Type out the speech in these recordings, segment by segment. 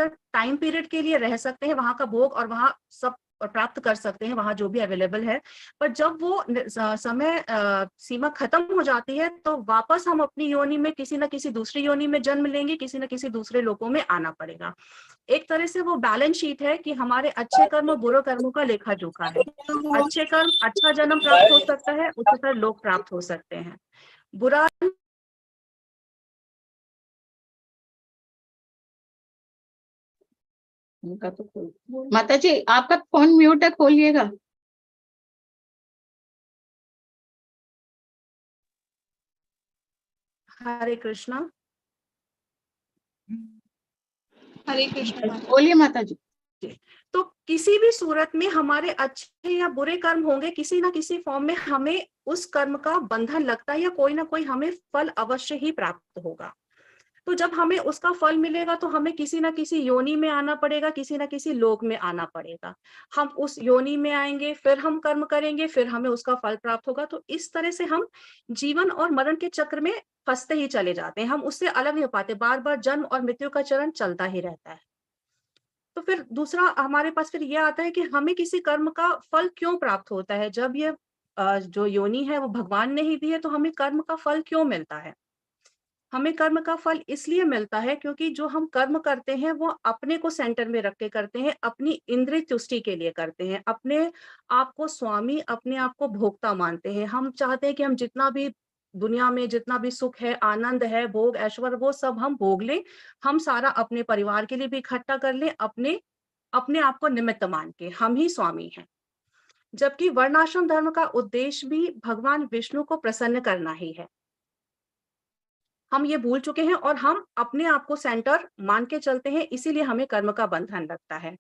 Time period के लिए रह सकते हैं, वहां का भोग और वहां सब प्राप्त कर सकते हैं, वहां जो भी अवेलेबल है। पर जब वो समय सीमा खत्म हो जाती है तो वापस हम अपनी योनि में किसी न किसी दूसरी योनि में जन्म लेंगे, किसी न किसी दूसरे लोकों में आना पड़ेगा। एक तरह से वो बैलेंस शीट है कि हमारे अच्छे कर्म और बुरे कर्मों का लेखा जोखा है। अच्छे कर्म अच्छा जन्म प्राप्त हो सकता है, उच्चतर लोक प्राप्त हो सकते हैं। बुरा माता जी आपका फोन म्यूट है, खोलिएगा। हरे कृष्णा। हरे कृष्ण। बोलिए माता जी। तो किसी भी सूरत में हमारे अच्छे या बुरे कर्म होंगे, किसी ना किसी फॉर्म में हमें उस कर्म का बंधन लगता है या कोई ना कोई हमें फल अवश्य ही प्राप्त होगा। तो जब हमें उसका फल मिलेगा तो हमें किसी ना किसी योनि में आना पड़ेगा, किसी ना किसी लोक में आना पड़ेगा। हम उस योनि में आएंगे, फिर हम कर्म करेंगे, फिर हमें उसका फल प्राप्त होगा। तो इस तरह से हम जीवन और मरण के चक्र में फंसते ही चले जाते हैं, हम उससे अलग नहीं हो पाते। बार बार जन्म और मृत्यु का चरण चलता ही रहता है। तो फिर दूसरा हमारे पास फिर ये आता है कि हमें किसी कर्म का फल क्यों प्राप्त होता है। जब ये जो योनि है वो भगवान ने ही दी है, तो हमें कर्म का फल क्यों मिलता है। हमें कर्म का फल इसलिए मिलता है क्योंकि जो हम कर्म करते हैं वो अपने को सेंटर में रख के करते हैं, अपनी इंद्रिय तुष्टि के लिए करते हैं, अपने आप को स्वामी, अपने आप को भोक्ता मानते हैं। हम चाहते हैं कि हम जितना भी दुनिया में जितना भी सुख है, आनंद है, भोग ऐश्वर्य, वो सब हम भोग लें। हम सारा अपने परिवार के लिए भी इकट्ठा कर लें, अपने अपने आप को निमित्त मान के हम ही स्वामी हैं। जबकि वर्णाश्रम धर्म का उद्देश्य भी भगवान विष्णु को प्रसन्न करना ही है। हम ये भूल चुके हैं और हम अपने आप को सेंटर मान के चलते हैं, इसीलिए हमें कर्म का बंधन लगता है।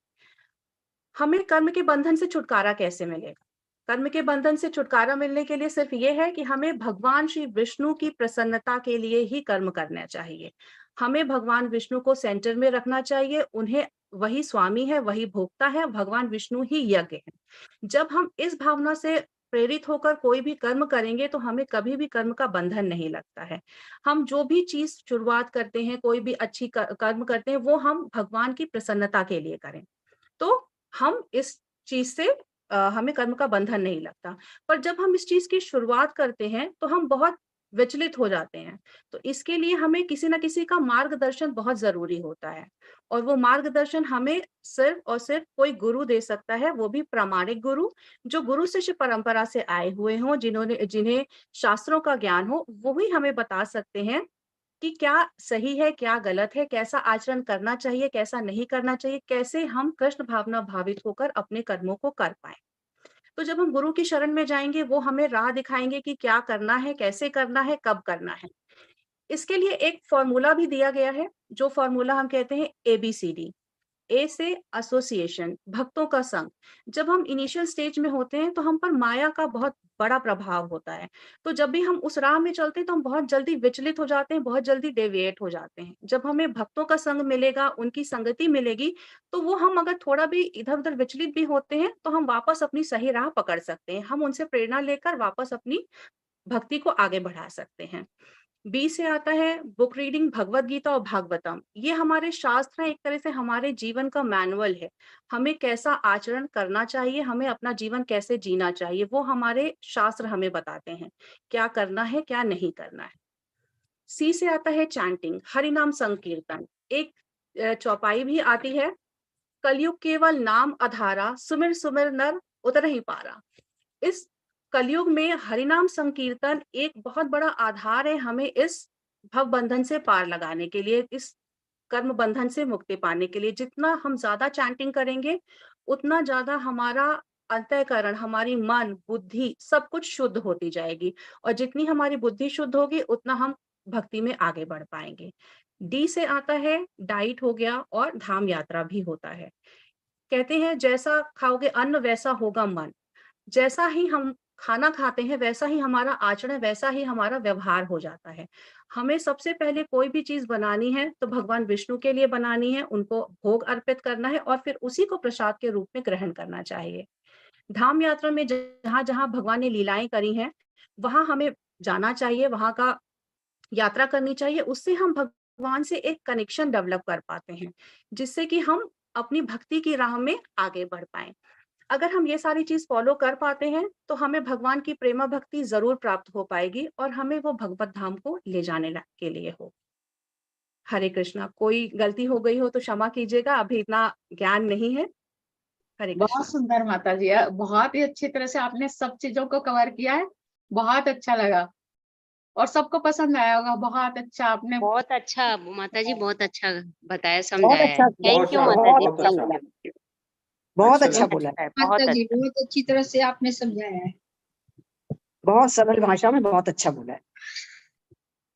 हमें कर्म के बंधन से छुटकारा कैसे मिलेगा। कर्म के बंधन से छुटकारा मिलने के लिए सिर्फ ये है कि हमें भगवान श्री विष्णु की प्रसन्नता के लिए ही कर्म करना चाहिए। हमें भगवान विष्णु को सेंटर में रखना चाहिए, उन्हें वही स्वामी है, वही भोक्ता है, भगवान विष्णु ही यज्ञ है। जब हम इस भावना से प्रेरित होकर कोई भी कर्म करेंगे तो हमें कभी भी कर्म का बंधन नहीं लगता है। हम जो भी चीज शुरुआत करते हैं, कोई भी अच्छी कर्म करते हैं, वो हम भगवान की प्रसन्नता के लिए करें, तो हम इस चीज से हमें कर्म का बंधन नहीं लगता। पर जब हम इस चीज की शुरुआत करते हैं तो हम बहुत विचलित हो जाते हैं। तो इसके लिए हमें किसी न किसी का मार्गदर्शन बहुत जरूरी होता है, और वो मार्गदर्शन हमें सिर्फ और सिर्फ कोई गुरु दे सकता है, वो भी प्रामाणिक गुरु, जो गुरु शिष्य परंपरा से आए हुए हों, जिन्हें शास्त्रों का ज्ञान हो। वो ही हमें बता सकते हैं कि क्या सही है, क्या गलत है, कैसा आचरण करना चाहिए, कैसा नहीं करना चाहिए, कैसे हम कृष्ण भावना भावित होकर अपने कर्मों को कर पाए। तो जब हम गुरु की शरण में जाएंगे, वो हमें राह दिखाएंगे कि क्या करना है, कैसे करना है, कब करना है। इसके लिए एक फॉर्मूला भी दिया गया है, जो फॉर्मूला हम कहते हैं ABCD। ए से एसोसिएशन, भक्तों का संग। जब हम इनिशियल स्टेज में होते हैं तो हम पर माया का बहुत बड़ा प्रभाव होता है। तो जब भी हम उस राह में चलते हैं तो हम बहुत जल्दी विचलित हो जाते हैं, बहुत जल्दी डेविएट हो जाते हैं। जब हमें भक्तों का संग मिलेगा, उनकी संगति मिलेगी, तो वो हम अगर थोड़ा भी इधर उधर विचलित भी होते हैं तो हम वापस अपनी सही राह पकड़ सकते हैं। हम उनसे प्रेरणा लेकर वापस अपनी भक्ति को आगे बढ़ा सकते हैं। बी से आता है बुक रीडिंग, भगवत गीता और भागवतम। ये हमारे शास्त्र हैं, एक तरह से हमारे जीवन का मैनुअल है। हमें कैसा आचरण करना चाहिए, हमें अपना जीवन कैसे जीना चाहिए, वो हमारे शास्त्र हमें बताते हैं, क्या करना है, क्या नहीं करना है। सी से आता है चैंटिंग, हरि नाम संकीर्तन। एक चौपाई भी आती है, कलयुग केवल नाम अधारा, सुमिर सुमिर नर उतर ही पारा। इस कलयुग में हरिनाम संकीर्तन एक बहुत बड़ा आधार है हमें इस भव बंधन से पार लगाने के लिए, इस कर्म बंधन से मुक्ति पाने के लिए। जितना हम ज्यादा चैंटिंग करेंगे, उतना ज्यादा हमारा अंतःकरण, हमारी मन बुद्धि सब कुछ शुद्ध होती जाएगी, और जितनी हमारी बुद्धि शुद्ध होगी उतना हम भक्ति में आगे बढ़ पाएंगे। डी से आता है डाइट हो गया, और धाम यात्रा भी होता है। कहते हैं जैसा खाओगे अन्न वैसा होगा मन। जैसा ही हम खाना खाते हैं वैसा ही हमारा आचरण, वैसा ही हमारा व्यवहार हो जाता है। हमें सबसे पहले कोई भी चीज बनानी है तो भगवान विष्णु के लिए बनानी है, उनको भोग अर्पित करना है, और फिर उसी को प्रसाद के रूप में ग्रहण करना चाहिए। धाम यात्रा में जहां जहां भगवान ने लीलाएं करी हैं, वहां हमें जाना चाहिए, वहां का यात्रा करनी चाहिए। उससे हम भगवान से एक कनेक्शन डेवलप कर पाते हैं, जिससे कि हम अपनी भक्ति की राह में आगे बढ़ पाएं। अगर हम ये सारी चीज फॉलो कर पाते हैं तो हमें भगवान की प्रेमा भक्ति जरूर प्राप्त हो पाएगी और हमें वो भगवत धाम को ले जाने के लिए हो। हरे कृष्णा। कोई गलती हो गई हो तो क्षमा कीजिएगा, अभी इतना ज्ञान नहीं है। हरे बहुत कृष्णा। सुंदर माता जी, बहुत ही अच्छी तरह से आपने सब चीजों को कवर किया है। बहुत अच्छा लगा और सबको पसंद आया होगा। बहुत अच्छा आपने। बहुत अच्छा माता जी, बहुत अच्छा बताया, बहुत समझाया अच्छा है। किया, थैंक यू बहुत माता जी, बहुत अच्छा अच्छा। Thank you. बहुत अच्छा अच्छा लगा। बोला, अच्छा है, माता बहुत जी अच्छा। बहुत अच्छी तरह से आपने समझाया है। बहुत सरल भाषा में बहुत अच्छा बोला है।